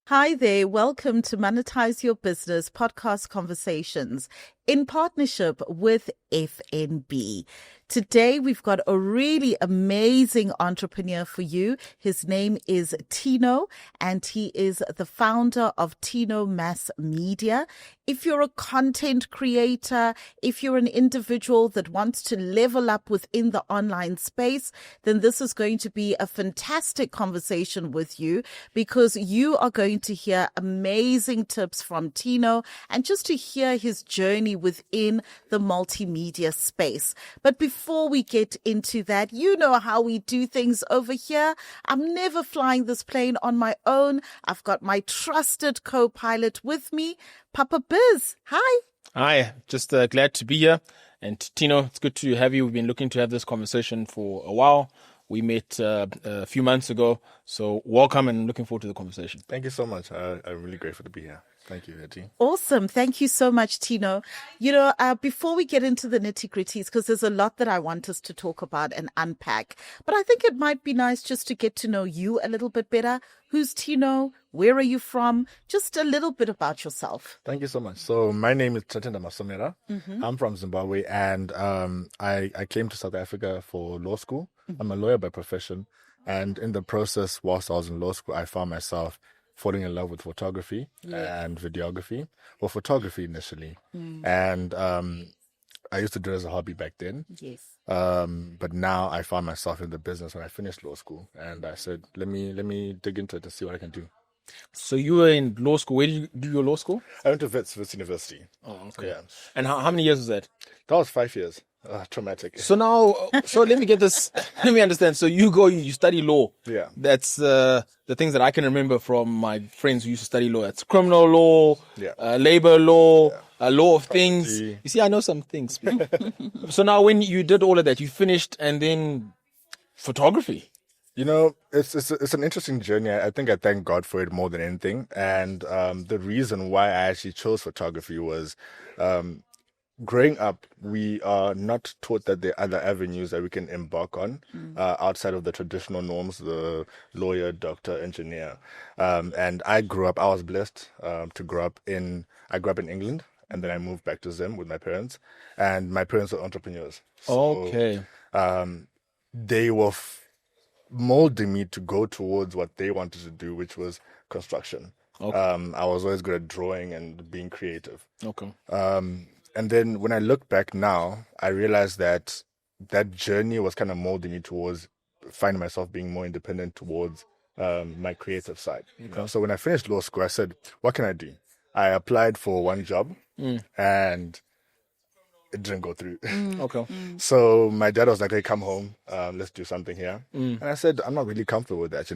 Hi there. Welcome to Monetise Your Business Podcast Conversations in partnership with FNB. Today, we've got a really amazing entrepreneur for you. His name is Tino, and he is the founder of Tino Masomera. If you're a content creator, if you're an individual that wants to level up within the online space, then this is going to be a fantastic conversation with you, because you are going to hear amazing tips from Tino and just to hear his journey within the multimedia space. But before we get into that, you know how we do things over here. I'm never flying this plane on my own. I've got my trusted co-pilot with me, Papa Biz. Hi. Hi, just glad to be here. And Tino, it's good to have you. We've been looking to have this conversation for a while. We met a few months ago, so welcome and looking forward to the conversation. Thank you so much. I'm really grateful to be here. Thank you, Eti. Awesome. Thank you so much, Tino. Before we get into the nitty-gritties, because there's a lot that I want us to talk about and unpack, but I think it might be nice just to get to know you a little bit better. Who's Tino? Where are you from? Just a little bit about yourself. Thank you so much. So my name is Tino Masomera. I'm from Zimbabwe, and I came to South Africa for law school. I'm a lawyer by profession, and in the process, whilst I was in law school, I found myself falling in love with photography and videography. Well, photography initially. And I used to do it as a hobby back then. Yes. But now I found myself in the business when I finished law school. And I said, let me dig into it and see what I can do. So you were in law school. Where did you do your law school? I went to Wits University. Oh, okay. Yeah. And how many years was that? That was 5 years. Traumatic. So now, let me get this. Let me understand. So you study law. Yeah. That's the things that I can remember from my friends who used to study law. That's criminal law, labor law, law of things. You see, I know some things. So now when you did all of that, you finished, and then photography. You know, it's an interesting journey. I think I thank God for it more than anything. And the reason why I actually chose photography was growing up, we are not taught that there are other avenues that we can embark on outside of the traditional norms, the lawyer, doctor, engineer. And I was blessed to grow up in England, and then I moved back to Zim with my parents. And my parents were entrepreneurs. So, okay. They were molding me to go towards what they wanted to do, which was construction. Okay. I was always good at drawing and being creative. Okay. And then when I look back now, I realized that journey was kind of molding me towards finding myself being more independent towards my creative side. Okay. So when I finished law school, I said, what can I do? I applied for one job and it didn't go through. Okay. So my dad was like, hey, come home. Let's do something here. And I said, I'm not really comfortable with that.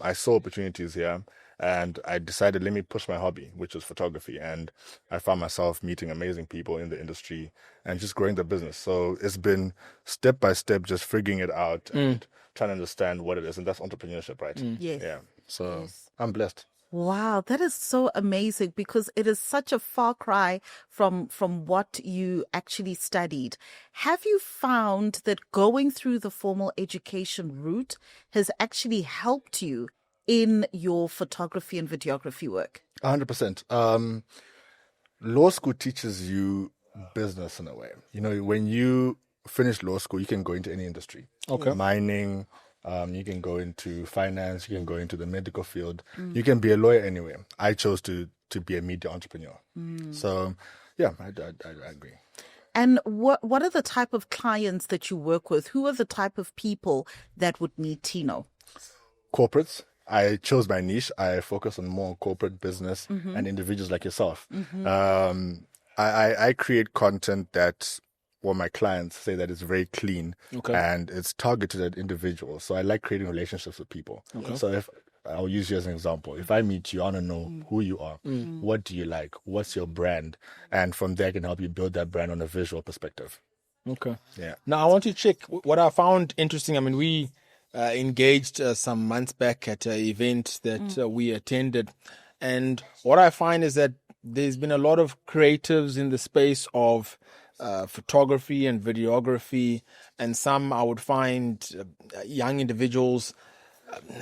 I saw opportunities here. And I decided, let me push my hobby, which was photography. And I found myself meeting amazing people in the industry and just growing the business. So it's been step by step, just figuring it out and trying to understand what it is. And that's entrepreneurship, right? Yes. Yeah. So I'm blessed. Wow, that is so amazing, because it is such a far cry from what you actually studied. Have you found that going through the formal education route has actually helped you in your photography and videography work? 100%. Law school teaches you business in a way. When you finish law school, you can go into any industry. Okay. Mining, you can go into finance, you can go into the medical field. You can be a lawyer anywhere. I chose to be a media entrepreneur. So, yeah, I agree. And what are the type of clients that you work with? Who are the type of people that would need Tino? Corporates. I chose my niche. I focus on more corporate business and individuals like yourself. I create content that, my clients say that it's very clean and it's targeted at individuals. So I like creating relationships with people. Okay. So I'll use you as an example. If I meet you, I want to know who you are. What do you like? What's your brand? And from there, I can help you build that brand on a visual perspective. Okay. Yeah. Now, I want to check what I found interesting. I mean, we engaged some months back at an event that we attended. And what I find is that there's been a lot of creatives in the space of photography and videography, and some I would find young individuals,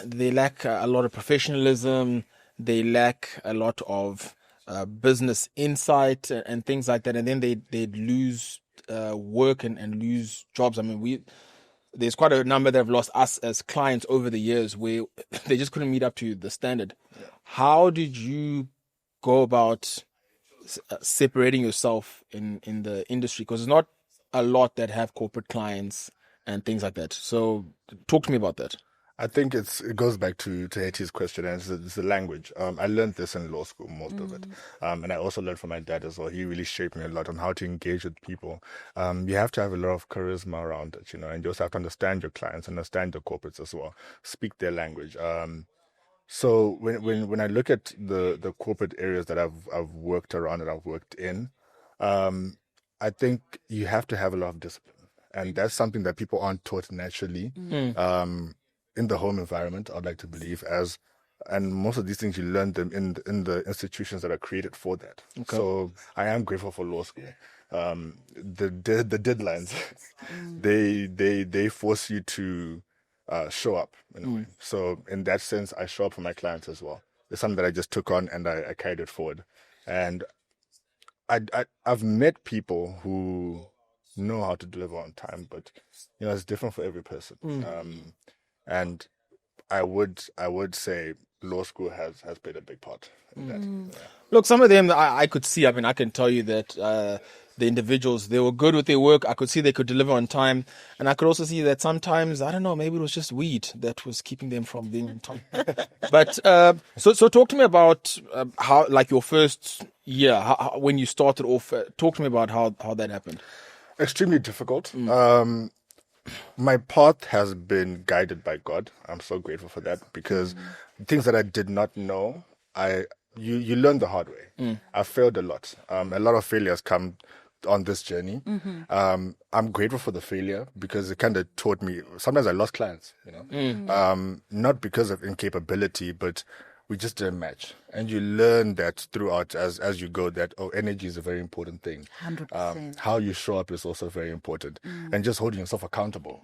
they lack a lot of professionalism. they lack a lot of business insight and things like that, and then they'd lose work and lose jobs. I mean, there's quite a number that have lost us as clients over the years where they just couldn't meet up to the standard. Yeah. How did you go about separating yourself in the industry? Because there's not a lot that have corporate clients and things like that. So talk to me about that. I think it goes back to Eti's question, and it's the language. I learned this in law school, most of it. And I also learned from my dad as well. He really shaped me a lot on how to engage with people. You have to have a lot of charisma around it, and you also have to understand your clients, understand your corporates as well, speak their language. So when I look at the corporate areas that I've worked around and I've worked in, I think you have to have a lot of discipline. And that's something that people aren't taught naturally. In the home environment, I'd like to believe, and most of these things you learn them in the institutions that are created for that. Okay. So I am grateful for law school. The deadlines, they force you to show up in a way. So in that sense, I show up for my clients as well. It's something that I just took on and I carried it forward. And I've met people who know how to deliver on time, but it's different for every person. And I would say law school has played a big part in that. Yeah. Look, some of them I could see. I mean, I can tell you that the individuals, they were good with their work. I could see they could deliver on time. And I could also see that sometimes, I don't know, maybe it was just weed that was keeping them from being on time. But so talk to me about how, like your first year, when you started off, talk to me about how that happened. Extremely difficult. My path has been guided by God. I'm so grateful for that, because things that I did not know, you learn the hard way. I failed a lot. A lot of failures come on this journey. I'm grateful for the failure because it kind of taught me. Sometimes I lost clients, not because of incapability, but we just didn't match. And you learn that throughout as you go, that energy is a very important thing. 100%. How you show up is also very important. And just holding yourself accountable.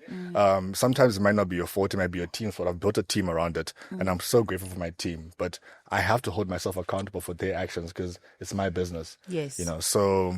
Sometimes it might not be your fault, it might be your team's fault. I've built a team around it, and I'm so grateful for my team. But I have to hold myself accountable for their actions because it's my business. Yes. So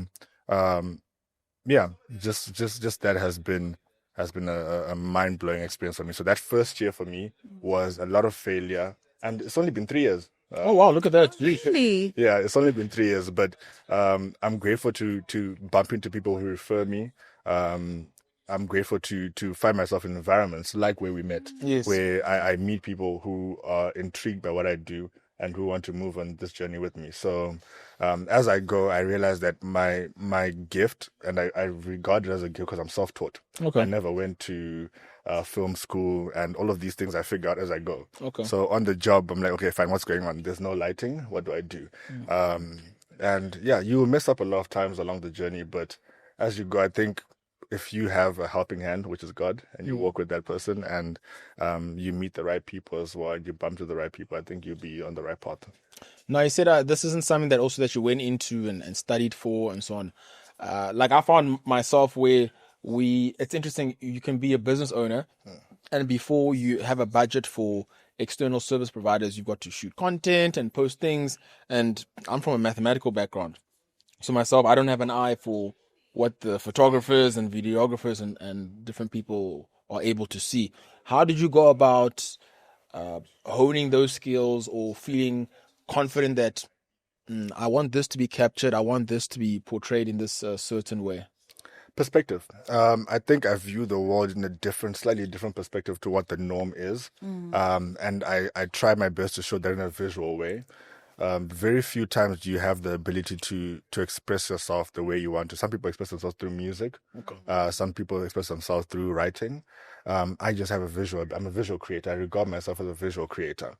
just that has been a mind-blowing experience for me. So that first year for me was a lot of failure. And it's only been 3 years. Oh, wow. Look at that. Really? Yeah, it's only been 3 years. But I'm grateful to bump into people who refer me. I'm grateful to find myself in environments like where we met, where I meet people who are intrigued by what I do and who want to move on this journey with me. So as I go, I realize that my gift, and I regard it as a gift because I'm self-taught. Okay. I never went to film school, and all of these things I figure out as I go. Okay. So on the job, I'm like, okay, fine, what's going on? There's no lighting. What do I do? And you will mess up a lot of times along the journey, but as you go, I think if you have a helping hand, which is God, and you walk with that person, and you meet the right people as well, and you bump to the right people, I think you'll be on the right path. Now, you said this isn't something that you went into and studied for and so on. Like I found myself where it's interesting, you can be a business owner, and before you have a budget for external service providers, you've got to shoot content and post things. And I'm from a mathematical background. So myself, I don't have an eye for what the photographers and videographers and different people are able to see. How did you go about honing those skills or feeling confident that I want this to be captured, I want this to be portrayed in this certain way? Perspective. I think I view the world in a slightly different perspective to what the norm is. And I try my best to show that in a visual way. Very few times do you have the ability to express yourself the way you want to. Some people express themselves through music. Okay. Some people express themselves through writing. I just have I'm a visual creator. I regard myself as a visual creator.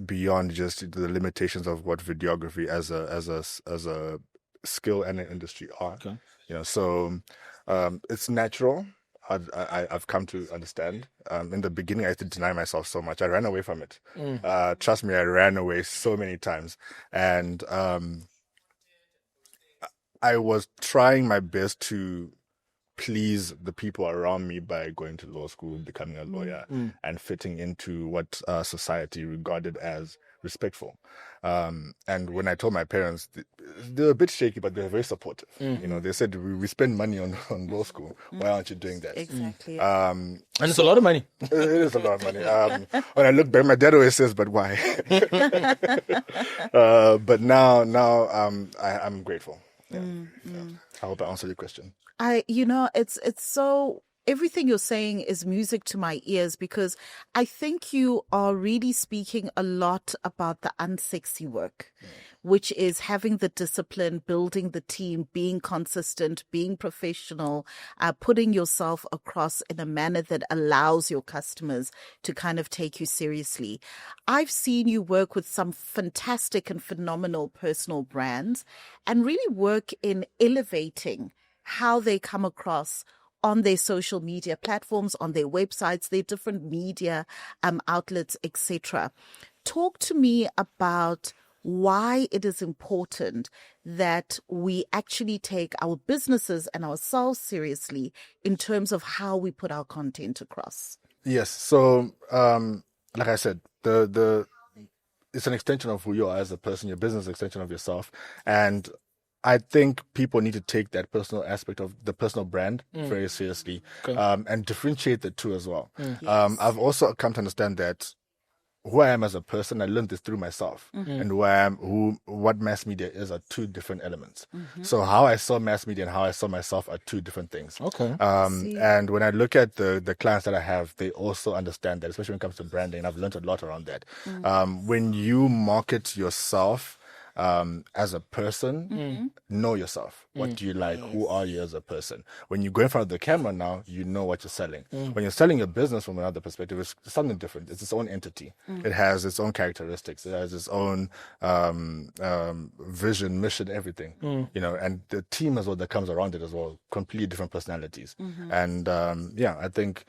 Beyond just the limitations of what videography as a skill and an industry are. Okay. So it's natural. I've come to understand. In the beginning, I used to deny myself so much. I ran away from it. Trust me, I ran away so many times. And I was trying my best to please the people around me by going to law school, becoming a lawyer, and fitting into what society regarded as respectful. And when I told my parents, they were a bit shaky, but they were very supportive. They said, we spend money on law school. Why aren't you doing that? Exactly. And it's a lot of money. It is a lot of money. When I look back, my dad always says, but why? But now I'm grateful. Yeah. I hope I answered your question. It's so, everything you're saying is music to my ears, because I think you are really speaking a lot about the unsexy work, which is having the discipline, building the team, being consistent, being professional, putting yourself across in a manner that allows your customers to kind of take you seriously. I've seen you work with some fantastic and phenomenal personal brands and really work in elevating how they come across on their social media platforms, on their websites, their different media outlets, etc. Talk to me about why it is important that we actually take our businesses and ourselves seriously in terms of how we put our content across. Yes. So, like I said, it's an extension of who you are as a person. Your business is an extension of yourself. And I think people need to take that personal aspect of the personal brand very seriously, and differentiate the two as well. Yes. I've also come to understand that who I am as a person, I learned this through myself, and who I am, what mass media is, are two different elements. So how I saw mass media and how I saw myself are two different things. Okay. And when I look at the clients that I have, they also understand that, especially when it comes to branding. And I've learned a lot around that. When you market yourself as a person, know yourself. What do you like? Who are you as a person? When you go in front of the camera now, you know what you're selling. When you're selling your business from another perspective, it's something different. It's its own entity. It has its own characteristics. It has its own vision, mission, everything. And the team as well that comes around it as well, completely different personalities. And I think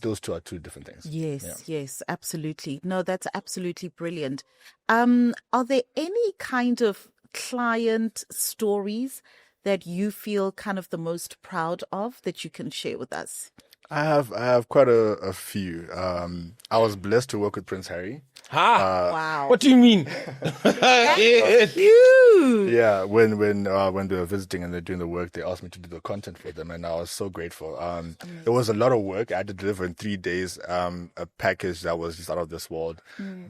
those two are two different things. Yes, absolutely. No, that's absolutely brilliant. Are there any kind of client stories that you feel kind of the most proud of that you can share with us? I have quite a few. I was blessed to work with Prince Harry. Wow. What do you mean? Huge. Yeah, when they were visiting and they're doing the work, they asked me to do the content for them, and I was so grateful. It was a lot of work. I had to deliver in 3 days a package that was just out of this world,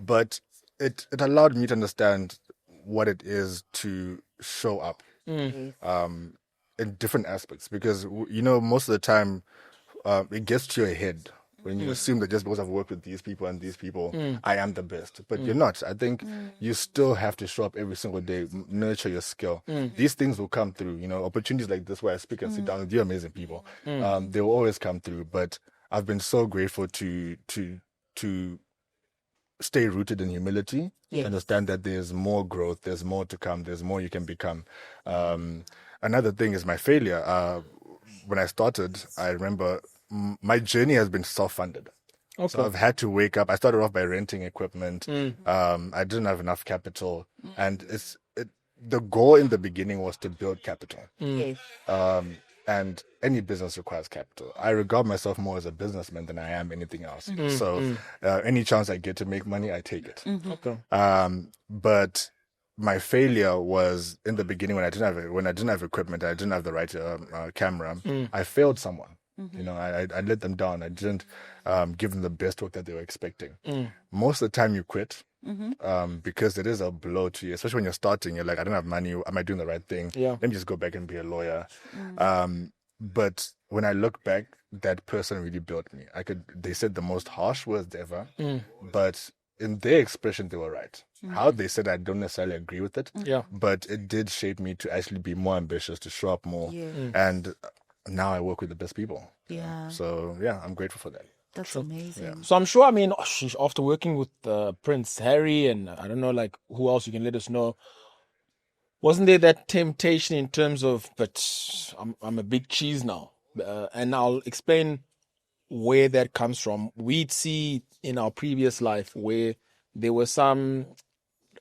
but it allowed me to understand what it is to show up in different aspects, because most of the time it gets to your head when you assume that just because I've worked with these people and these people, I am the best. But you're not. I think you still have to show up every single day, nurture your skill. These things will come through. Opportunities like this where I speak and sit down with you amazing people, they will always come through. But I've been so grateful to stay rooted in humility, understand that there's more growth, there's more to come, there's more you can become. Another thing is my failure. When I started, I remember my journey has been self-funded. Okay. So I've had to wake up. I started off by renting equipment. I didn't have enough capital. And the goal in the beginning was to build capital. And any business requires capital. I regard myself more as a businessman than I am anything else. So any chance I get to make money, I take it. Okay. But my failure was in the beginning when I didn't have equipment, I didn't have the right camera. I failed someone. I let them down. I didn't give them the best work that they were expecting. Most of the time you quit because it is a blow to you, especially when you're starting. You're like, I don't have money. Am I doing the right thing? Let me just go back and be a lawyer. But when I look back, that person really built me. They said the most harsh words ever, but in their expression, they were right. How they said, I don't necessarily agree with it, but it did shape me to actually be more ambitious, to show up more. And now I work with the best people. So, I'm grateful for that. That's amazing. Yeah. So I'm sure, after working with Prince Harry and I don't know, like who else you can let us know, wasn't there that temptation in terms of, but I'm a big cheese now? And I'll explain where that comes from. We'd see in our previous life where there were some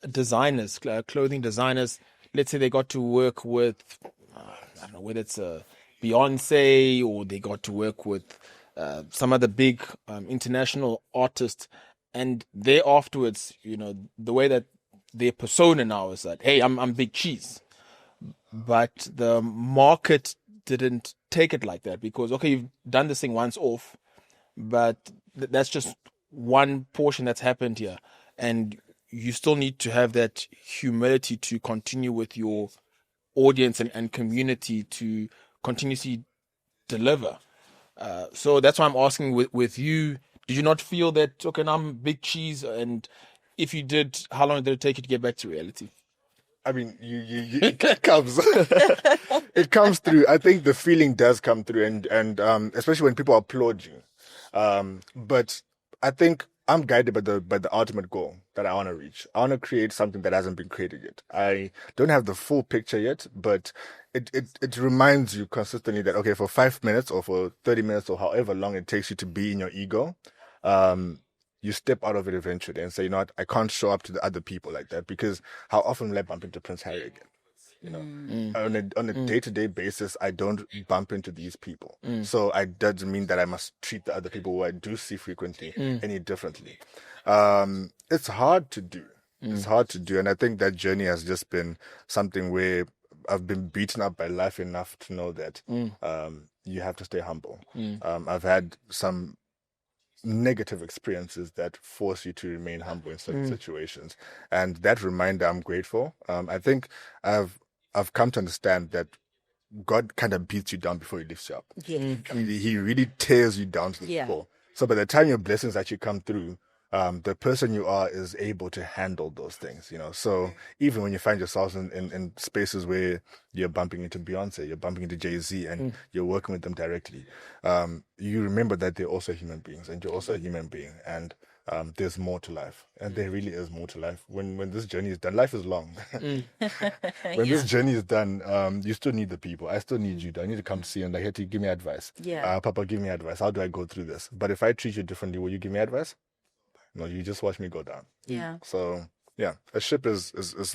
designers, clothing designers, let's say they got to work with, I don't know, whether it's Beyonce, or they got to work with some of the big international artists, and they afterwards, the way that their persona now is that, hey, I'm Big Cheese, but the market didn't take it like that, because okay, you've done this thing once off, but that's just one portion that's happened here, and you still need to have that humility to continue with your audience and community to continuously deliver. So that's why I'm asking with you, did you not feel that, okay, now I'm Big Cheese, and if you did, how long did it take you to get back to reality? I mean, it comes, it comes through. I think the feeling does come through, and especially when people applaud you. But I think I'm guided by the ultimate goal that I want to reach. I want to create something that hasn't been created yet. I don't have the full picture yet, but it reminds you consistently that, okay, for 5 minutes or for 30 minutes or however long it takes you to be in your ego, you step out of it eventually and say, you know what, I can't show up to the other people like that, because how often will I bump into Prince Harry again? On a day-to-day basis, I don't bump into these people. So it doesn't mean that I must treat the other people who I do see frequently any differently. It's hard to do. It's hard to do. And I think that journey has just been something where I've been beaten up by life enough to know that you have to stay humble. I've had some negative experiences that force you to remain humble in certain situations, and that reminder, I'm grateful. I think I've come to understand that God kind of beats you down before he lifts you up. He really tears you down to the core. So by the time your blessings actually come through, the person you are is able to handle those things, So even when you find yourselves in spaces where you're bumping into Beyonce, you're bumping into Jay-Z, and you're working with them directly, you remember that they're also human beings, and you're also a human being, and there's more to life, and there really is more to life. When this journey is done, life is long. When this journey is done, you still need the people. I still need you. I need to come see you and like, hey, give me advice. Papa, give me advice. How do I go through this? But if I treat you differently, will you give me advice? No, you just watch me go down. So yeah, a ship is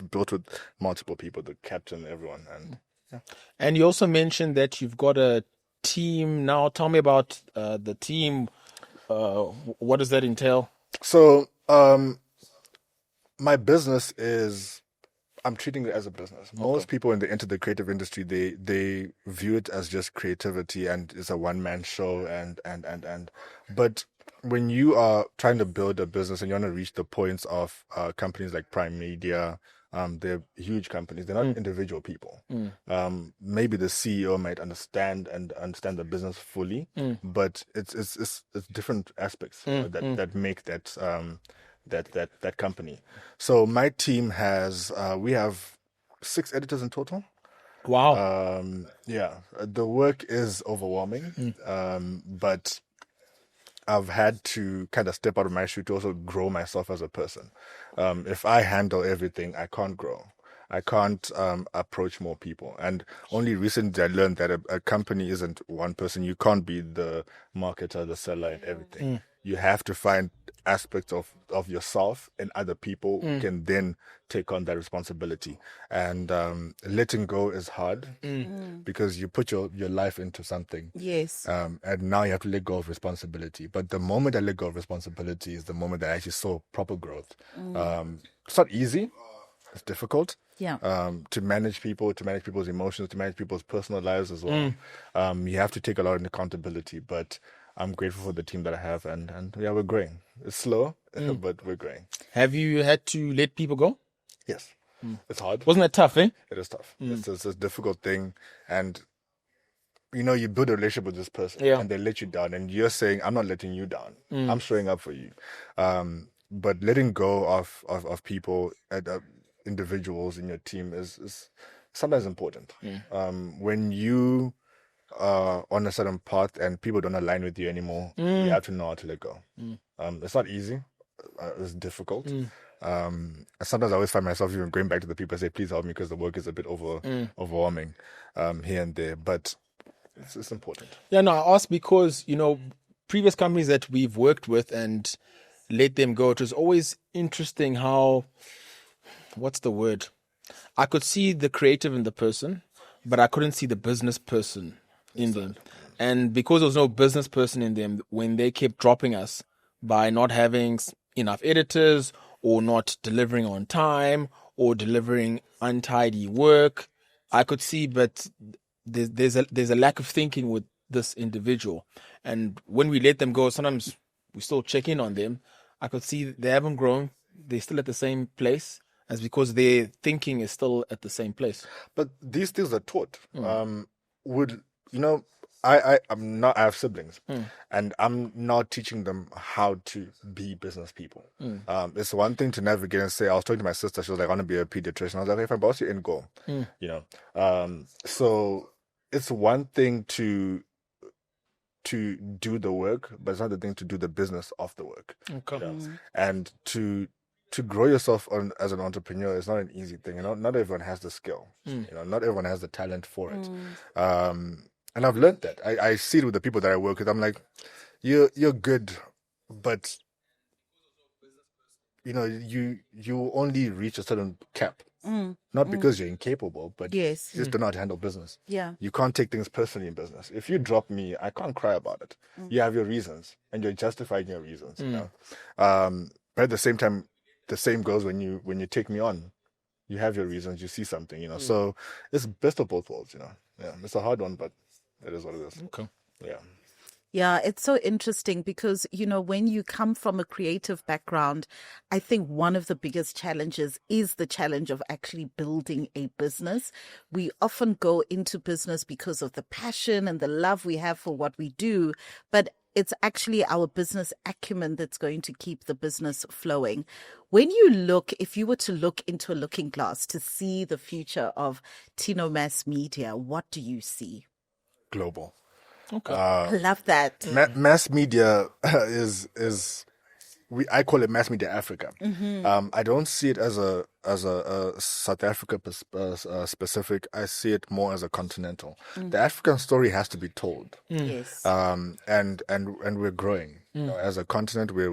built with multiple people, the captain, everyone, and And you also mentioned that you've got a team now. Tell me about the team. What does that entail? So my business is, I'm treating it as a business. Most people when they enter the creative industry, they view it as just creativity and it's a one-man show and but when you are trying to build a business and you want to reach the points of companies like Prime Media, they're huge companies. They're not individual people. Maybe the CEO might understand the business fully, but it's different aspects that make that company. So my team has we have 6 editors in total. Wow. The work is overwhelming, but I've had to kind of step out of my shoe to also grow myself as a person. If I handle everything, I can't grow. I can't approach more people. And only recently I learned that a company isn't one person. You can't be the marketer, the seller, and everything. You have to find aspects of yourself and other people can then take on that responsibility. And letting go is hard because you put your life into something. Yes. And now you have to let go of responsibility. But the moment I let go of responsibility is the moment that I actually saw proper growth. It's not easy. It's difficult. Yeah. To manage people, to manage people's emotions, to manage people's personal lives as well. You have to take a lot of accountability, but I'm grateful for the team that I have, and yeah, we're growing. It's slow, but we're growing. Have you had to let people go? Yes. It's hard. Wasn't that tough, eh? It is tough. It's a difficult thing, and you build a relationship with this person, and they let you down, and you're saying, I'm not letting you down. I'm showing up for you. But letting go of people, individuals in your team is sometimes important. When you on a certain path and people don't align with you anymore, you have to know how to let go. It's not easy. It's difficult. Sometimes I always find myself even going back to the people and say, please help me because the work is a bit overwhelming here and there. But it's important. Yeah, no, I asked because, previous companies that we've worked with and let them go, it was always interesting how, what's the word? I could see the creative in the person, but I couldn't see the business person in them. And because there was no business person in them, when they kept dropping us by not having enough editors or not delivering on time or delivering untidy work, I could see, but there's a lack of thinking with this individual. And when we let them go, sometimes we still check in on them. I could see they haven't grown. They're still at the same place, as because their thinking is still at the same place. But these things are taught. I have siblings, and I'm not teaching them how to be business people. It's one thing to navigate and say, I was talking to my sister, she was like, I want to be a pediatrician. I was like, if I boss you in, go. So it's one thing to do the work, but it's another thing to do the business of the work. Okay. And to grow yourself as an entrepreneur is not an easy thing. Not everyone has the skill. Not everyone has the talent for it. And I've learned that. I see it with the people that I work with. I'm like, you're good, but you only reach a certain cap. Not because you're incapable, but you just do not handle business. Yeah. You can't take things personally in business. If you drop me, I can't cry about it. You have your reasons, and you're justifying your reasons. But at the same time, the same goes when you take me on. You have your reasons. You see something. So it's best of both worlds. Yeah, it's a hard one, but it is what it is. Okay. Yeah. Yeah, it's so interesting because, when you come from a creative background, I think one of the biggest challenges is the challenge of actually building a business. We often go into business because of the passion and the love we have for what we do, but it's actually our business acumen that's going to keep the business flowing. When if you were to look into a looking glass to see the future of Tino Mass Media, what do you see? Global. Okay. I love that. Mass media I call it mass media Africa. I don't see it as a South Africa specific. I see it more as a continental. The African story has to be told. Yes. And we're growing. As a continent, we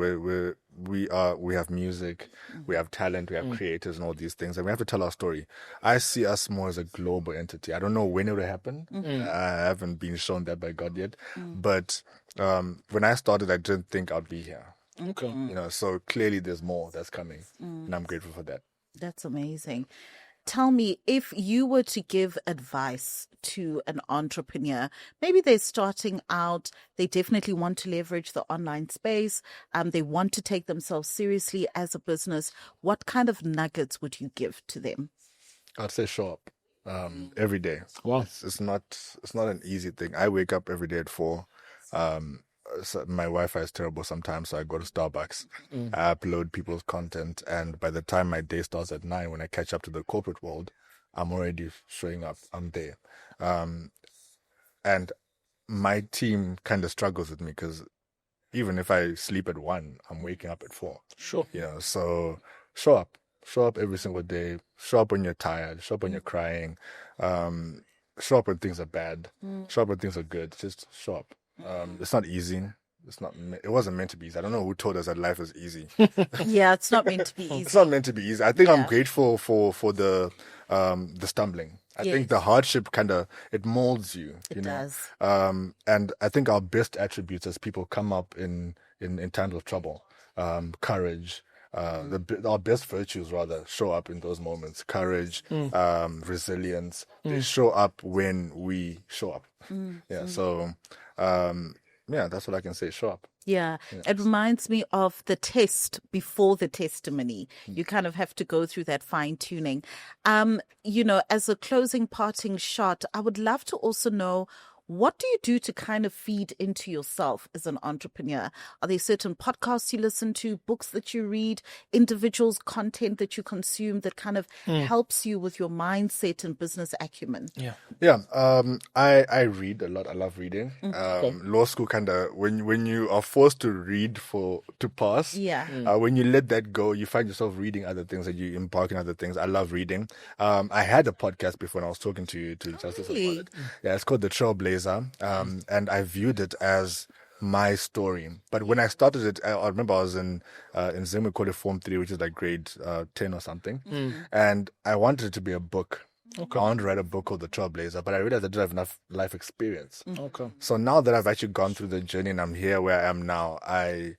have music, we have talent, we have creators and all these things, and we have to tell our story. I see us more as a global entity. I don't know when it will happen. I haven't been shown that by God yet. But when I started, I didn't think I'd be here. Okay. So clearly there's more that's coming, and I'm grateful for that. That's amazing. Tell me, if you were to give advice to an entrepreneur, maybe they're starting out, they definitely want to leverage the online space, they want to take themselves seriously as a business, what kind of nuggets would you give to them? I'd say show up every day. Wow. It's not an easy thing. I wake up every day at 4. So my Wi-Fi is terrible sometimes, so I go to Starbucks. I upload people's content, and by the time my day starts at 9, when I catch up to the corporate world, I'm already showing up. I'm there. And my team kind of struggles with me because even if I sleep at 1, I'm waking up at 4. Sure. So show up. Show up every single day. Show up when you're tired. Show up when you're crying. Show up when things are bad. Show up when things are good. Just show up. It's not easy. It wasn't meant to be easy. I don't know who told us that life was easy. Yeah, it's not meant to be easy. It's not meant to be easy. I think I'm grateful for the stumbling. I think the hardship it molds you. It does. And I think our best attributes as people come up in times of trouble. Courage. Our best virtues rather show up in those moments. Courage, resilience. They show up when we show up. So that's what I can say. Show up. Yeah, it reminds me of the test before the testimony. You kind of have to go through that fine tuning. As a closing parting shot, I would love to also know, what do you do to kind of feed into yourself as an entrepreneur? Are there certain podcasts you listen to, books that you read, individuals' content that you consume that kind of helps you with your mindset and business acumen? I read a lot. I love reading. Law school when you are forced to read to pass. When you let that go, you find yourself reading other things and you embark on other things. I love reading. I had a podcast before, and I was talking to Justice about it. Yeah, it's called The Trailblazer. And I viewed it as my story. But when I started it, I remember I was in Zim, we call it Form 3, which is like grade 10 or something. And I wanted it to be a book. I wanted to write a book called The Trailblazer, but I realized I didn't have enough life experience. Okay. So now that I've actually gone through the journey and I'm here where I am now, I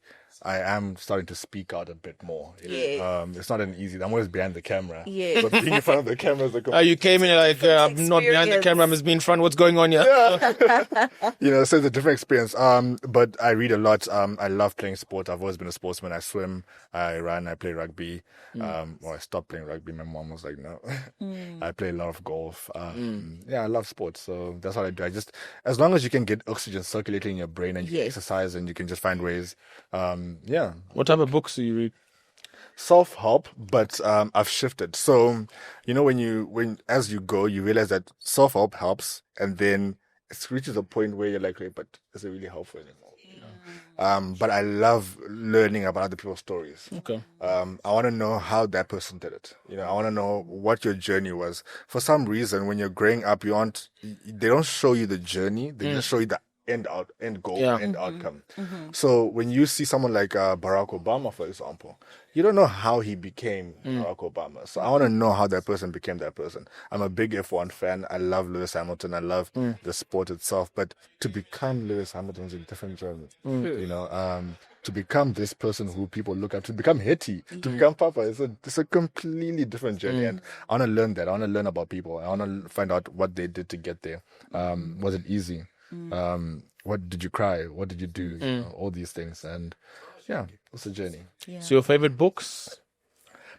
am starting to speak out a bit more. Yeah. It's not an easy. I'm always behind the camera. Yeah. But being in front of the camera is a You came in like, I'm not behind the camera, I'm just being in front. What's going on here? so it's a different experience. But I read a lot. I love playing sports. I've always been a sportsman. I swim, I run, I play rugby. I stopped playing rugby. My mom was like, no. I play a lot of golf. I love sports. So that's what I do. As long as you can get oxygen circulating in your brain and you can exercise and you can just find ways. What type of books do you read? Self-help, but I've shifted. So, as you go, you realize that self-help helps, and then it reaches a point where you're like, wait, but is it really helpful anymore? But I love learning about other people's stories. Okay. I want to know how that person did it. I want to know what your journey was. For some reason, when you're growing up, they don't show you the journey. They just show you the end goal, end outcome. So when you see someone like Barack Obama, for example, you don't know how he became Barack Obama. So I want to know how that person became that person. I'm a big F1 fan. I love Lewis Hamilton. I love the sport itself. But to become Lewis Hamilton is a different journey. To become this person who people look up to, become Hetty, to become Papa, it's a completely different journey. And I want to learn that. I want to learn about people. I want to find out what they did to get there. Was it easy? What did you cry? What did you do? All these things. And it's a journey. Yeah. So your favorite books?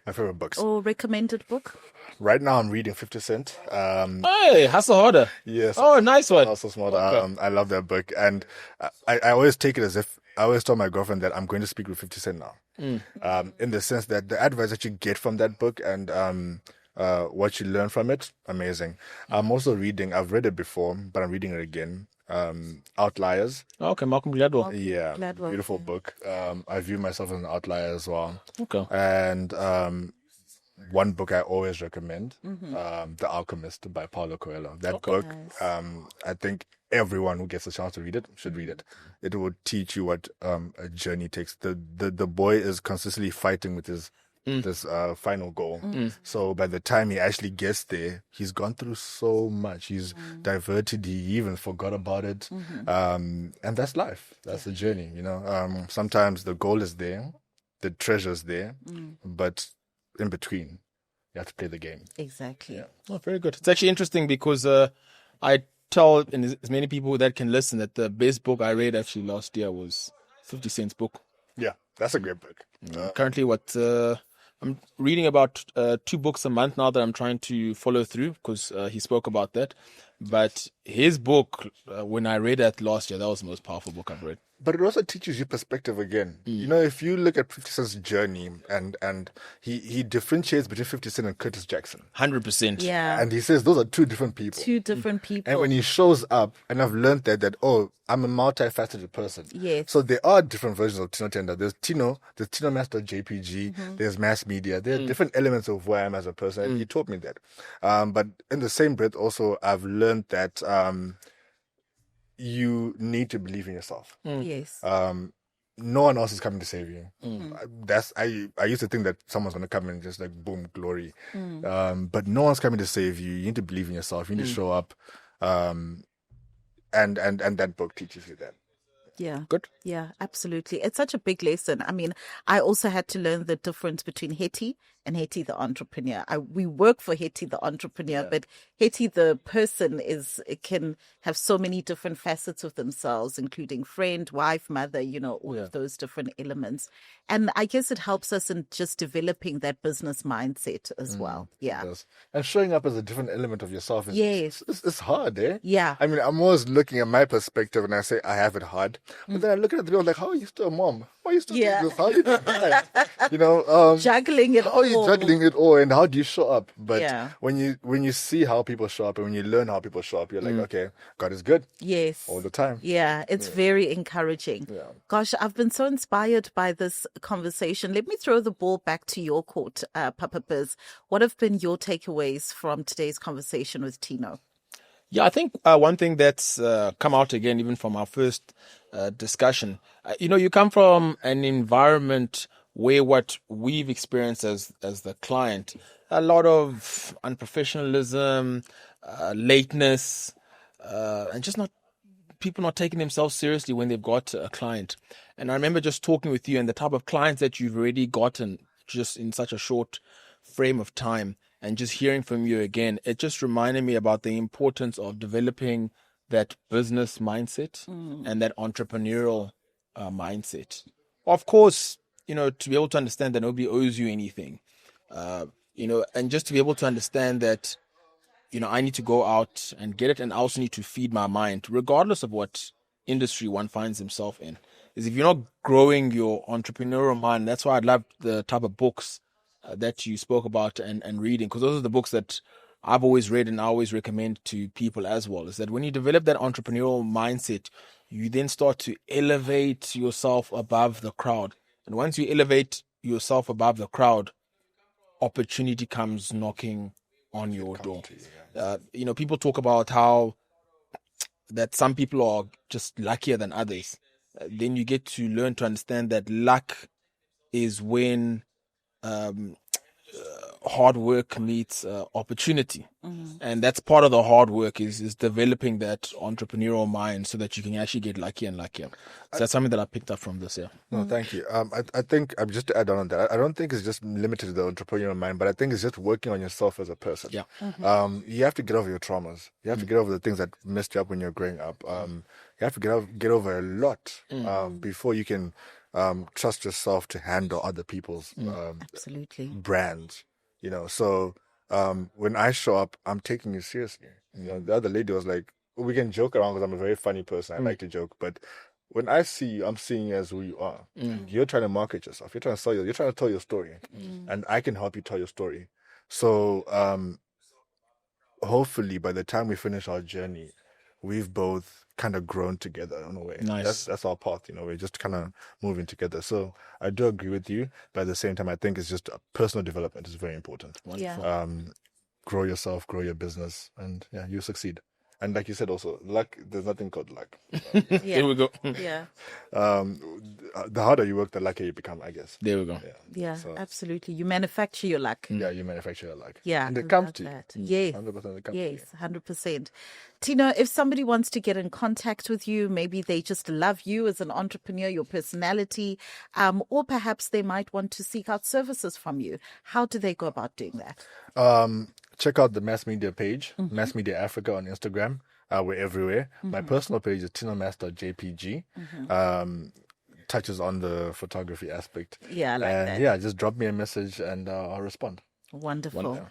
My favorite books. Or recommended book? Right now I'm reading 50 Cent. Hey, Hustle Harder. Yes. Oh, nice one. Also smart. I love that book. And I always take it as if I always tell my girlfriend that I'm going to speak with 50 Cent now. In the sense that the advice that you get from that book and what you learn from it, amazing. I'm also reading, I've read it before, but I'm reading it again. Outliers. Okay, Malcolm Gladwell. Yeah, Gladwell, beautiful book. I view myself as an outlier as well. Okay. And one book I always recommend, The Alchemist by Paulo Coelho. That book, I think everyone who gets a chance to read it should read it. It will teach you what a journey takes. The boy is consistently fighting with his this final goal. So by the time he actually gets there, he's gone through so much. He's diverted. He even forgot about it. And that's life. That's the journey. Sometimes the goal is there, the treasure's there, but in between, you have to play the game. Exactly. Oh, very good. It's actually interesting because I tell as many people that can listen that the best book I read actually last year was 50 Cent's book. Yeah, that's a great book. Currently, I'm reading about 2 books a month now that I'm trying to follow through because he spoke about that. But his book, when I read that last year, that was the most powerful book I've read. But it also teaches you perspective again. If you look at 50 Cent's journey and he differentiates between 50 Cent and Curtis Jackson. 100%. Yeah. And he says those are 2 different people. 2 different people. And when he shows up, and I've learned that I'm a multifaceted person. Yes. So there are different versions of Tino Tender. There's Tino Master JPG, there's mass media. There are different elements of who I am as a person. And he taught me that. But in the same breath also, I've learned that you need to believe in yourself. Yes. No one else is coming to save you. I used to think that someone's going to come and just like boom, glory. But no one's coming to save you. You need to believe in yourself. You need to show up. And that book teaches you that. Yeah. Good. Yeah, absolutely. It's such a big lesson. I mean, I also had to learn the difference between Hetty and Hetty the entrepreneur. We work for Hetty the entrepreneur, but Hetty the person can have so many different facets of themselves, including friend, wife, mother, all of those different elements. And I guess it helps us in just developing that business mindset as well. Yeah. Yes. And showing up as a different element of yourself it's hard, eh? Yeah. I mean, I'm always looking at my perspective and I say I have it hard. But then I look at the people like, how are you still a mom? Why are you still doing this? How are you doing that? Juggling it how are you juggling it all and how do you show up? But when you see how people show up and when you learn how people show up, you're like, okay, God is good. Yes. All the time. Yeah, it's very encouraging. Yeah. Gosh, I've been so inspired by this conversation. Let me throw the ball back to your court, Papa Biz. What have been your takeaways from today's conversation with Tino? Yeah, I think one thing that's come out again, even from our first discussion, you come from an environment where what we've experienced as the client, a lot of unprofessionalism, lateness, and just people not taking themselves seriously when they've got a client. And I remember just talking with you and the type of clients that you've already gotten just in such a short frame of time, and just hearing from you again, it just reminded me about the importance of developing that business mindset and that entrepreneurial mindset. Of course, to be able to understand that nobody owes you anything, and just to be able to understand that, I need to go out and get it, and I also need to feed my mind, regardless of what industry one finds himself in. Is if you're not growing your entrepreneurial mind, that's why I love the type of books that you spoke about and reading, because those are the books that I've always read and I always recommend to people as well, is that when you develop that entrepreneurial mindset, you then start to elevate yourself above the crowd. And once you elevate yourself above the crowd, opportunity comes knocking on your door. People talk about how that some people are just luckier than others. Then you get to learn to understand that luck is when hard work meets opportunity. And that's part of the hard work is developing that entrepreneurial mind so that you can actually get luckier and luckier. So that's something that I picked up from this year. No, thank you. I think, just to add on that, I don't think it's just limited to the entrepreneurial mind, but I think it's just working on yourself as a person. Yeah. You have to get over your traumas. You have to get over the things that messed you up when you're growing up. You have to get over a lot before you can trust yourself to handle other people's Absolutely. brands. So when I show up, I'm taking you seriously. The other lady was like, we can joke around because I'm a very funny person. I like to joke, but when I see you, I'm seeing you as who you are. You're trying to market yourself. You're trying to tell your story, and I can help you tell your story. So hopefully, by the time we finish our journey, we've both kind of grown together in a way. Nice. That's our path, we're just kind of moving together. So I do agree with you, but at the same time, I think it's just personal development is very important. Yeah. Grow yourself, grow your business, and you succeed. And like you said, also luck. There's nothing called luck. There we go. Yeah. The harder you work, the luckier you become, I guess. There we go. Yeah, So, absolutely. You manufacture your luck. yeah, you manufacture your luck. Yeah. And it I comes love to you. that. Yes. 100% it comes Yes, 100%. Tino, if somebody wants to get in contact with you, maybe they just love you as an entrepreneur, your personality, or perhaps they might want to seek out services from you, how do they go about doing that? Check out the Mass Media page, Mass Media Africa on Instagram. We're everywhere. My personal page is tinomas.jpg. Touches on the photography aspect. Yeah, I like that. Yeah, just drop me a message and I'll respond. Wonderful.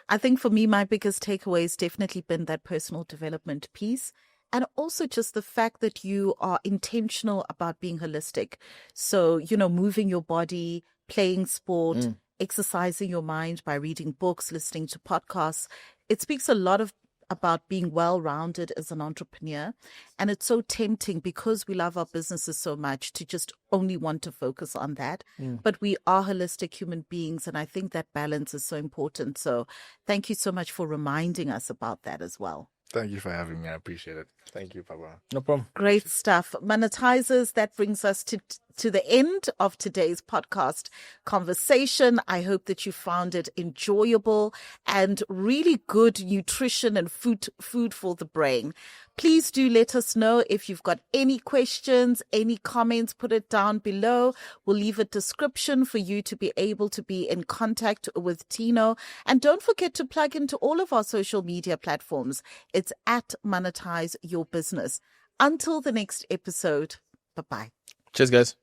I think for me, my biggest takeaway has definitely been that personal development piece. And also just the fact that you are intentional about being holistic. So, moving your body, playing sport, exercising your mind by reading books, listening to podcasts. It speaks a lot about being well-rounded as an entrepreneur. And it's so tempting because we love our businesses so much to just only want to focus on that. But we are holistic human beings. And I think that balance is so important. So thank you so much for reminding us about that as well. Thank you for having me. I appreciate it. Thank you, Papa. No problem. Great stuff. Monetizers, that brings us to the end of today's podcast conversation. I hope that you found it enjoyable and really good nutrition and food for the brain. Please do let us know if you've got any questions, any comments, put it down below. We'll leave a description for you to be able to be in contact with Tino. And don't forget to plug into all of our social media platforms. It's at Monetise Your Business. Until the next episode, bye-bye. Cheers, guys.